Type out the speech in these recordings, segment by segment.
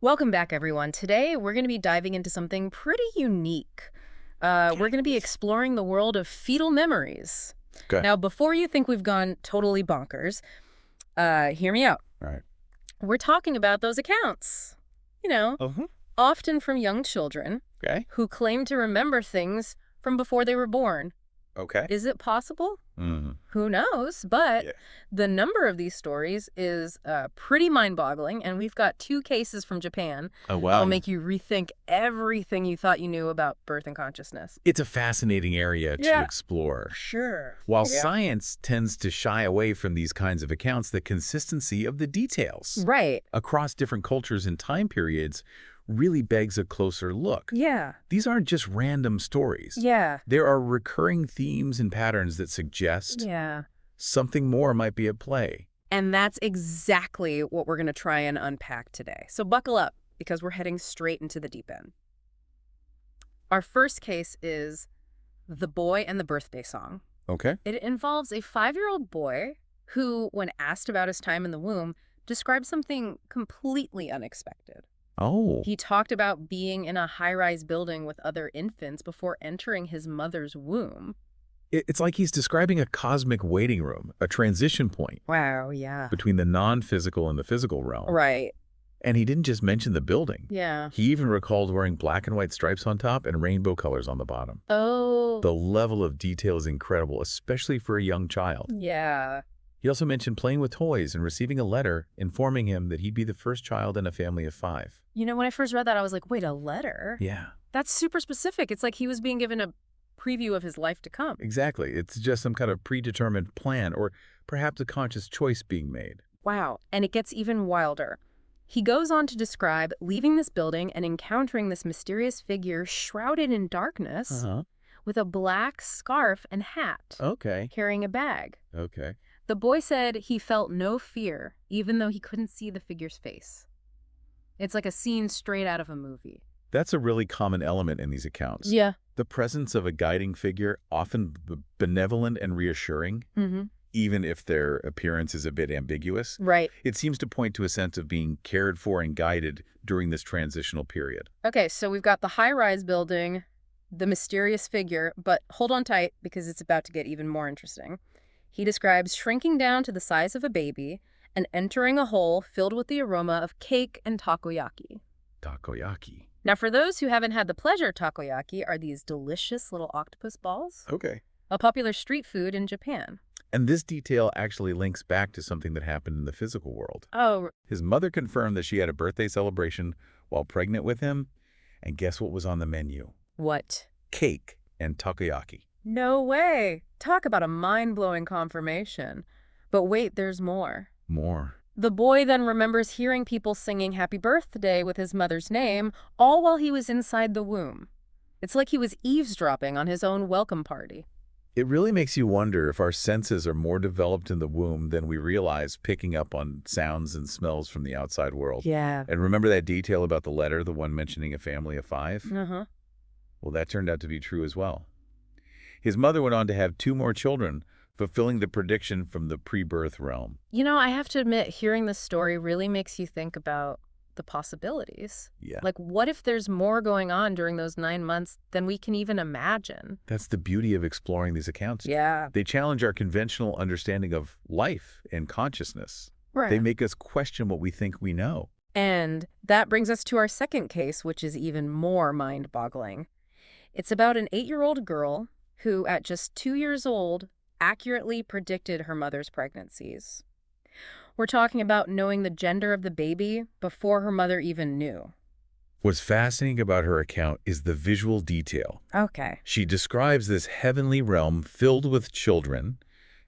Welcome back, everyone. Today, we're going to be diving into something pretty unique. We're going to be exploring the world of fetal memories. Okay. Now, before you think we've gone totally bonkers, hear me out. All right. We're talking about those accounts, you know, Uh-huh. often from young children Okay. who claim to remember things from before they were born. Okay. Is it possible? Mm. Who knows? But Yeah. the number of these stories is pretty mind-boggling, and we've got two cases from Japan Oh, that'll wow. make you rethink everything you thought you knew about birth and consciousness. It's a fascinating area to explore. Sure. While Yeah. science tends to shy away from these kinds of accounts, the consistency of the details Right. across different cultures and time periods really begs a closer look. Yeah. These aren't just random stories. Yeah. There are recurring themes and patterns that suggest Yeah. something more might be at play. And that's exactly what we're going to try and unpack today. So buckle up, because we're heading straight into the deep end. Our first case is The Boy and the Birthday Song. Okay. It involves a 5-year-old boy who, when asked about his time in the womb, described something completely unexpected. Oh. He talked about being in a high-rise building with other infants before entering his mother's womb. It's like he's describing a cosmic waiting room, a transition point Wow, yeah. between the non-physical and the physical realm. Right. And he didn't just mention the building. Yeah. He even recalled wearing black and white stripes on top and rainbow colors on the bottom. Oh. The level of detail is incredible, especially for a young child. Yeah. He also mentioned playing with toys and receiving a letter informing him that he'd be the first child in a family of 5. You know, when I first read that, I was like, wait, a letter? Yeah, That's super specific. It's like he was being given a preview of his life to come. exactly. It's just some kind of predetermined plan or perhaps a conscious choice being made. Wow. And it gets even wilder. He goes on to describe leaving this building and encountering this mysterious figure shrouded in darkness with a black scarf and hat, Okay. carrying a bag. Okay. The boy said he felt no fear, even though he couldn't see the figure's face. It's like a scene straight out of a movie. That's a really common element in these accounts. Yeah. The presence of a guiding figure, often benevolent and reassuring, Mm-hmm. even if their appearance is a bit ambiguous. Right. It seems to point to a sense of being cared for and guided during this transitional period. Okay, so we've got the high-rise building, the mysterious figure, but hold on tight because it's about to get even more interesting. He describes shrinking down to the size of a baby and entering a hole filled with the aroma of cake and takoyaki. Takoyaki. Now, for those who haven't had the pleasure, takoyaki are these delicious little octopus balls, Okay. a popular street food in Japan. And this detail actually links back to something that happened in the physical world. Oh, His mother confirmed that she had a birthday celebration while pregnant with him, and guess what was on the menu? what? Cake and takoyaki. No way. Talk about a mind-blowing confirmation. But wait, there's more. More. The boy then remembers hearing people singing happy birthday with his mother's name, all while he was inside the womb. It's like he was eavesdropping on his own welcome party. It really makes you wonder if our senses are more developed in the womb than we realize, picking up on sounds and smells from the outside world. Yeah. And remember that detail about the letter, the one mentioning a family of 5? Uh-huh. Well, that turned out to be true as well. His mother went on to have 2 more children, fulfilling the prediction from the pre-birth realm. You know, I have to admit, hearing this story really makes you think about the possibilities. Yeah. Like, what if there's more going on during those 9 months than we can even imagine? That's the beauty of exploring these accounts. Yeah. They challenge our conventional understanding of life and consciousness. Right. They make us question what we think we know. And that brings us to our second case, which is even more mind-boggling. It's about an 8-year-old girl who, at just 2 years old, accurately predicted her mother's pregnancies. We're talking about knowing the gender of the baby before her mother even knew. What's fascinating about her account is the visual detail. Okay. She describes this heavenly realm filled with children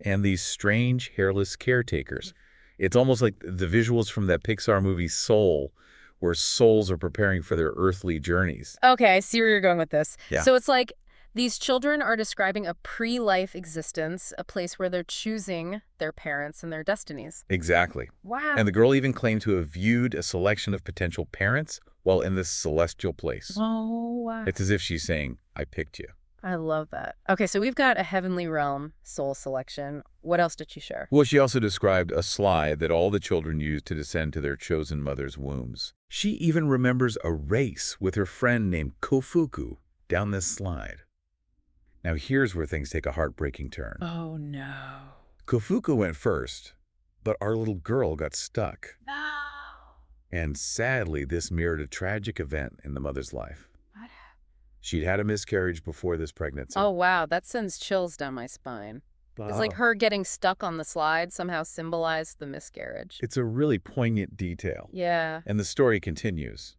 and these strange, hairless caretakers. It's almost like the visuals from that Pixar movie Soul, where souls are preparing for their earthly journeys. Okay, I see where you're going with this. Yeah. So it's like these children are describing a pre-life existence, a place where they're choosing their parents and their destinies. Exactly. Wow. And the girl even claimed to have viewed a selection of potential parents while in this celestial place. Oh, wow. It's as if she's saying, I picked you. I love that. Okay, so we've got a heavenly realm soul selection. What else did she share? Well, she also described a slide that all the children used to descend to their chosen mother's wombs. She even remembers a race with her friend named Kofuku down this slide. Now here's where things take a heartbreaking turn. Oh, no. Kofuku went first, but our little girl got stuck. No. And sadly, this mirrored a tragic event in the mother's life. What? She'd had a miscarriage before this pregnancy. Oh, wow. That sends chills down my spine. It's like her getting stuck on the slide somehow symbolized the miscarriage. It's a really poignant detail. Yeah. And the story continues.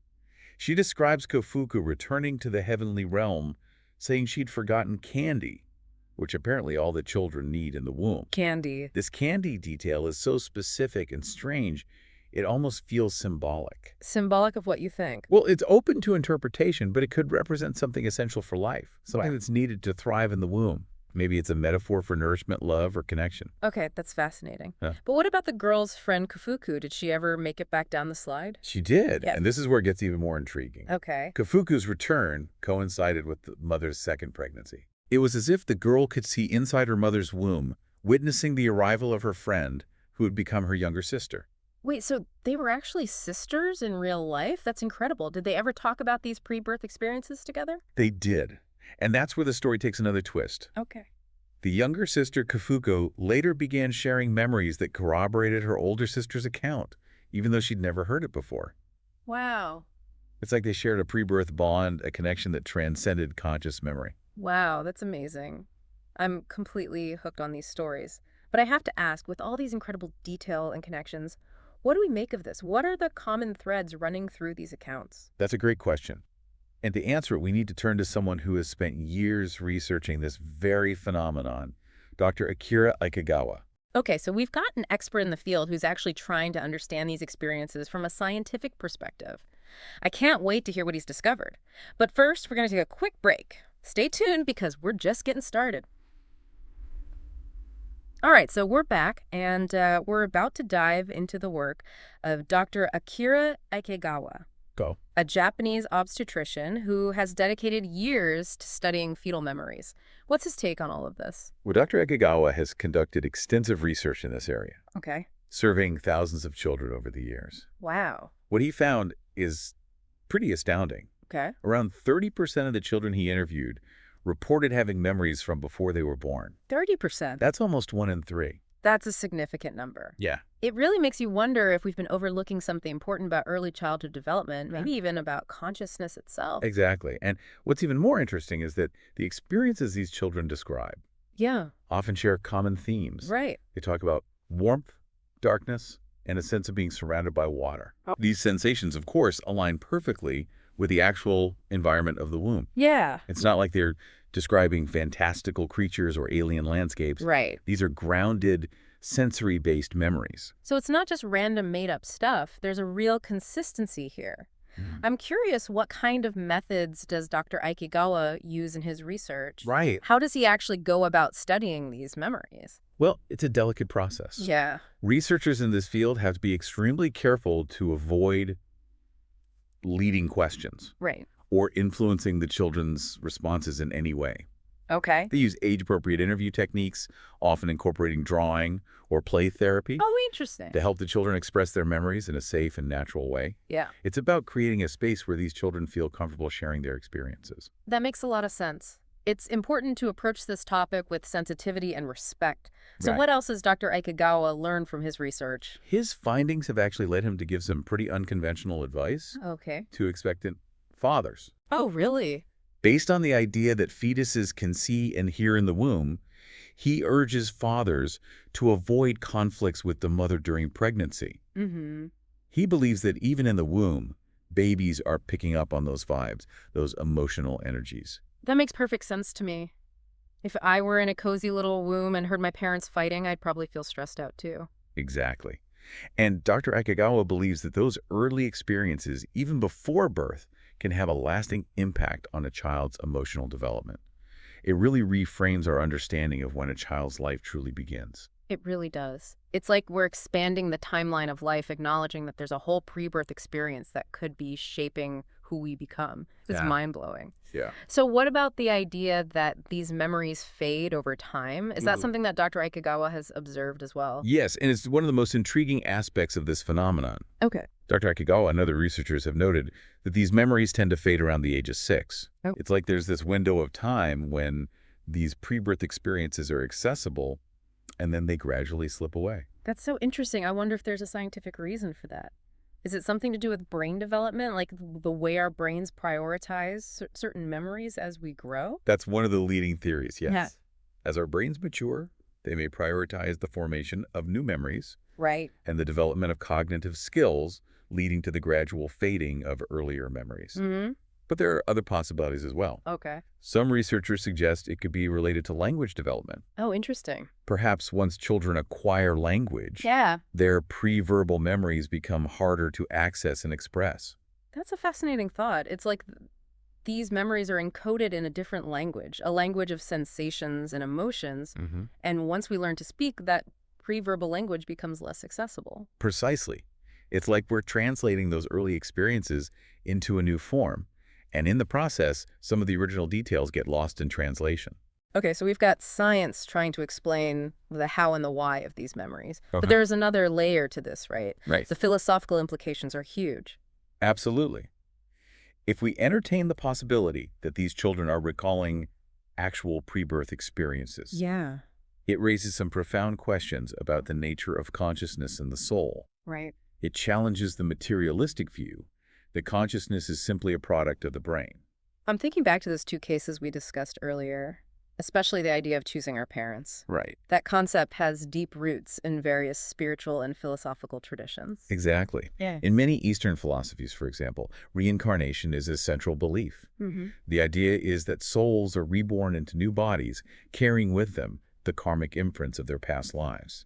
She describes Kofuku returning to the heavenly realm, saying she'd forgotten candy, which apparently all the children need in the womb. Candy. This candy detail is so specific and strange, it almost feels symbolic. Symbolic of what you think. Well, it's open to interpretation, but it could represent something essential for life, something Right. that's needed to thrive in the womb. Maybe it's a metaphor for nourishment, love, or connection. Okay, that's fascinating. Yeah. But what about the girl's friend Kafuku? Did she ever make it back down the slide? She did, Yeah. and this is where it gets even more intriguing. Okay. Kafuku's return coincided with the mother's second pregnancy. It was as if the girl could see inside her mother's womb, witnessing the arrival of her friend, who would become her younger sister. Wait, so they were actually sisters in real life? That's incredible. Did they ever talk about these pre-birth experiences together? They did, and that's where the story takes another twist. Okay. The younger sister, Kafuko, later began sharing memories that corroborated her older sister's account, even though she'd never heard it before. Wow. It's like they shared a pre-birth bond, a connection that transcended conscious memory. Wow, that's amazing. I'm completely hooked on these stories. But I have to ask, with all these incredible detail and connections, what do we make of this? What are the common threads running through these accounts? That's a great question. And to answer it, we need to turn to someone who has spent years researching this very phenomenon, Dr. Akira Ikegawa. Okay, so we've got an expert in the field who's actually trying to understand these experiences from a scientific perspective. I can't wait to hear what he's discovered. But first, we're going to take a quick break. Stay tuned because we're just getting started. All right, so we're back, and we're about to dive into the work of Dr. Akira Ikegawa, Go. a Japanese obstetrician who has dedicated years to studying fetal memories. What's his take on all of this? Well, Dr. Ikegawa has conducted extensive research in this area, Okay. surveying thousands of children over the years. Wow. What he found is pretty astounding. Okay. Around 30% of the children he interviewed reported having memories from before they were born. 30%. That's almost 1 in 3. That's a significant number. Yeah. It really makes you wonder if we've been overlooking something important about early childhood development, maybe even about consciousness itself. Exactly. And what's even more interesting is that the experiences these children describe Yeah, often share common themes. right. They talk about warmth, darkness, and a sense of being surrounded by water. Oh. These sensations, of course, align perfectly with the actual environment of the womb. Yeah. It's not like they're describing fantastical creatures or alien landscapes. Right. These are grounded, sensory-based memories. So it's not just random made-up stuff. There's a real consistency here. I'm curious, what kind of methods does Dr. Ikegawa use in his research? Right. How does he actually go about studying these memories? Well, it's a delicate process. Yeah. Researchers in this field have to be extremely careful to avoid leading questions Right. or influencing the children's responses in any way. Okay. They use age-appropriate interview techniques, often incorporating drawing or play therapy, Oh, interesting. to help the children express their memories in a safe and natural way. Yeah. It's about creating a space where these children feel comfortable sharing their experiences. That makes a lot of sense. It's important to approach this topic with sensitivity and respect. So Right. what else has Dr. Ikegawa learned from his research? His findings have actually led him to give some pretty unconventional advice Okay. to expectant fathers. Oh, really? Based on the idea that fetuses can see and hear in the womb, he urges fathers to avoid conflicts with the mother during pregnancy. Mm-hmm. He believes that even in the womb, babies are picking up on those vibes, those emotional energies. That makes perfect sense to me. If I were in a cozy little womb and heard my parents fighting, I'd probably feel stressed out too. Exactly. And Dr. Ikegawa believes that those early experiences, even before birth, can have a lasting impact on a child's emotional development. It really reframes our understanding of when a child's life truly begins. It really does. It's like we're expanding the timeline of life, acknowledging that there's a whole pre-birth experience that could be shaping who we become. It's Yeah. mind-blowing. Yeah. So what about the idea that these memories fade over time? Is that Ooh. something that Dr. Ikegawa has observed as well? Yes, and it's one of the most intriguing aspects of this phenomenon. Okay. Dr. Akigawa and other researchers have noted that these memories tend to fade around the age of 6. Oh. It's like there's this window of time when these pre-birth experiences are accessible, and then they gradually slip away. That's so interesting. I wonder if there's a scientific reason for that. Is it something to do with brain development, like the way our brains prioritize certain memories as we grow? That's one of the leading theories, yes. Yeah. As our brains mature, they may prioritize the formation of new memories Right. and the development of cognitive skills, leading to the gradual fading of earlier memories. Mm-hmm. But there are other possibilities as well. Okay. Some researchers suggest it could be related to language development. Oh, interesting. Perhaps once children acquire language, Yeah. their pre-verbal memories become harder to access and express. That's a fascinating thought. It's like these memories are encoded in a language of sensations and emotions. Mm-hmm. And once we learn to speak, that pre-verbal language becomes less accessible. Precisely. It's like we're translating those early experiences into a new form. And in the process, some of the original details get lost in translation. Okay, so we've got science trying to explain the how and the why of these memories. Okay. But there's another layer to this, right? Right. The philosophical implications are huge. Absolutely. If we entertain the possibility that these children are recalling actual pre-birth experiences, Yeah. it raises some profound questions about the nature of consciousness and the soul. Right. It challenges the materialistic view that consciousness is simply a product of the brain. I'm thinking back to those two cases we discussed earlier, especially the idea of choosing our parents. Right. That concept has deep roots in various spiritual and philosophical traditions. Exactly. Yeah. In many Eastern philosophies, for example, reincarnation is a central belief. Mm-hmm. The idea is that souls are reborn into new bodies, carrying with them the karmic imprints of their past lives.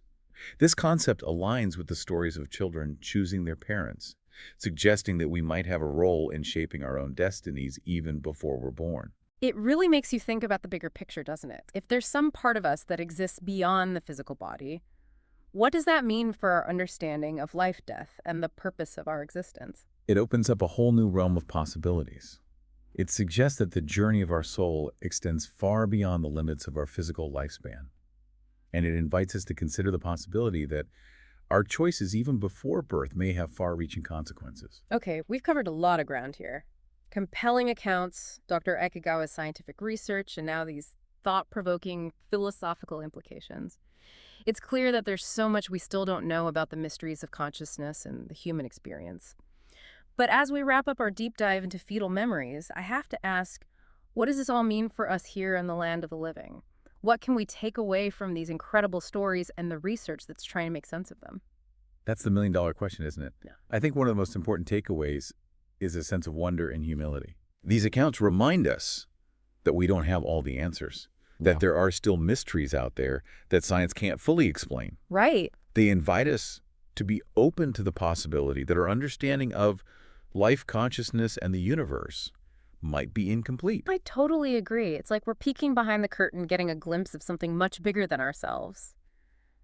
This concept aligns with the stories of children choosing their parents, suggesting that we might have a role in shaping our own destinies even before we're born. It really makes you think about the bigger picture, doesn't it? If there's some part of us that exists beyond the physical body, what does that mean for our understanding of life, death, and the purpose of our existence? It opens up a whole new realm of possibilities. It suggests that the journey of our soul extends far beyond the limits of our physical lifespan. And it invites us to consider the possibility that our choices even before birth may have far-reaching consequences. Okay, we've covered a lot of ground here. Compelling accounts, Dr. Ikegawa's scientific research, and now these thought-provoking philosophical implications. It's clear that there's so much we still don't know about the mysteries of consciousness and the human experience. But as we wrap up our deep dive into fetal memories, I have to ask, what does this all mean for us here in the land of the living? What can we take away from these incredible stories and the research that's trying to make sense of them? That's the million-dollar question, isn't it? Yeah. I think one of the most important takeaways is a sense of wonder and humility. These accounts remind us that we don't have all the answers, that there are still mysteries out there that science can't fully explain. Right. They invite us to be open to the possibility that our understanding of life, consciousness, and the universe might be incomplete. I totally agree. It's like we're peeking behind the curtain, getting a glimpse of something much bigger than ourselves.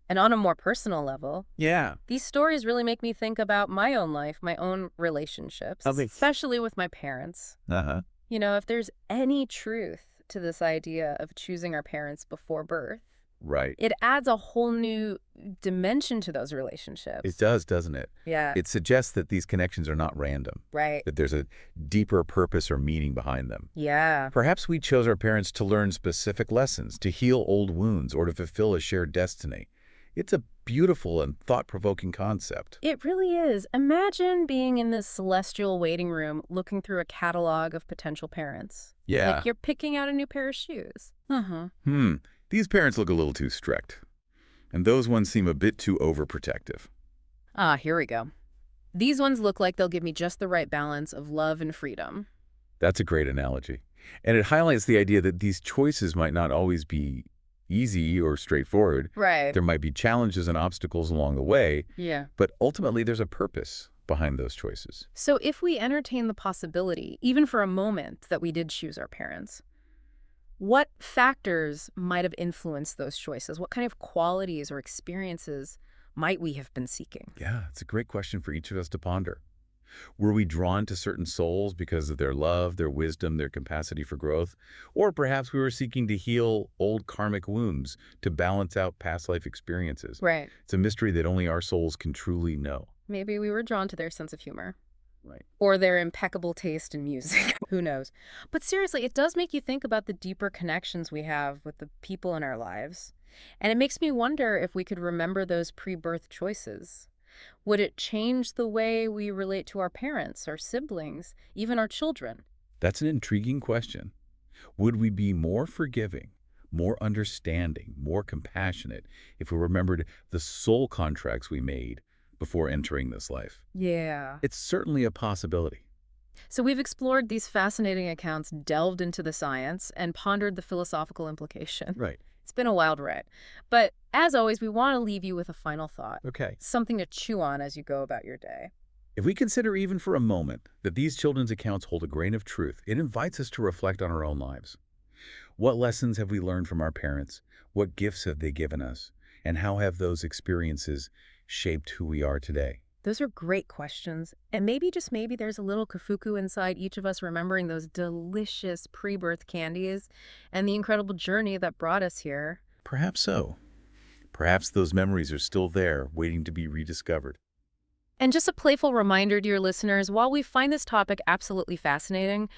And on a more personal level, Yeah. these stories really make me think about my own life, my own relationships, especially with my parents. Uh-huh. You know, if there's any truth to this idea of choosing our parents before birth, Right. it adds a whole new dimension to those relationships. It does, doesn't it? Yeah. It suggests that these connections are not random, Right. that there's a deeper purpose or meaning behind them. Yeah. Perhaps we chose our parents to learn specific lessons, to heal old wounds, or to fulfill a shared destiny. It's a beautiful and thought-provoking concept. It really is. Imagine being in this celestial waiting room looking through a catalog of potential parents. Yeah. Like you're picking out a new pair of shoes. Uh-huh. These parents look a little too strict. And those ones seem a bit too overprotective. Ah, here we go. These ones look like they'll give me just the right balance of love and freedom. That's a great analogy. And it highlights the idea that these choices might not always be easy or straightforward. Right. There might be challenges and obstacles along the way, Yeah. but ultimately there's a purpose behind those choices. So if we entertain the possibility, even for a moment, that we did choose our parents, what factors might have influenced those choices? What kind of qualities or experiences might we have been seeking? Yeah, it's a great question for each of us to ponder. Were we drawn to certain souls because of their love, their wisdom, their capacity for growth? Or perhaps we were seeking to heal old karmic wounds to balance out past life experiences. Right. It's a mystery that only our souls can truly know. Maybe we were drawn to their sense of humor. Right. Or their impeccable taste in music. Who knows? But seriously, it does make you think about the deeper connections we have with the people in our lives. And it makes me wonder if we could remember those pre-birth choices. Would it change the way we relate to our parents, our siblings, even our children? That's an intriguing question. Would we be more forgiving, more understanding, more compassionate if we remembered the soul contracts we made before entering this life? Yeah. It's certainly a possibility. So we've explored these fascinating accounts, delved into the science, and pondered the philosophical implication. Right. It's been a wild ride. But as always, we want to leave you with a final thought, Okay. something to chew on as you go about your day. If we consider even for a moment that these children's accounts hold a grain of truth, it invites us to reflect on our own lives. What lessons have we learned from our parents? What gifts have they given us? And how have those experiences shaped who we are today? Those are great questions. And maybe, just maybe, there's a little kafuku inside each of us remembering those delicious pre-birth candies and the incredible journey that brought us here. Perhaps so. Perhaps those memories are still there, waiting to be rediscovered. And just a playful reminder, dear listeners, while we find this topic absolutely fascinating,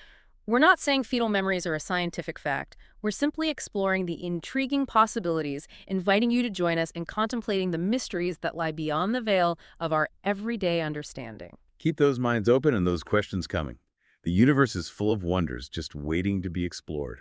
we're not saying fetal memories are a scientific fact. We're simply exploring the intriguing possibilities, inviting you to join us in contemplating the mysteries that lie beyond the veil of our everyday understanding. Keep those minds open and those questions coming. The universe is full of wonders just waiting to be explored.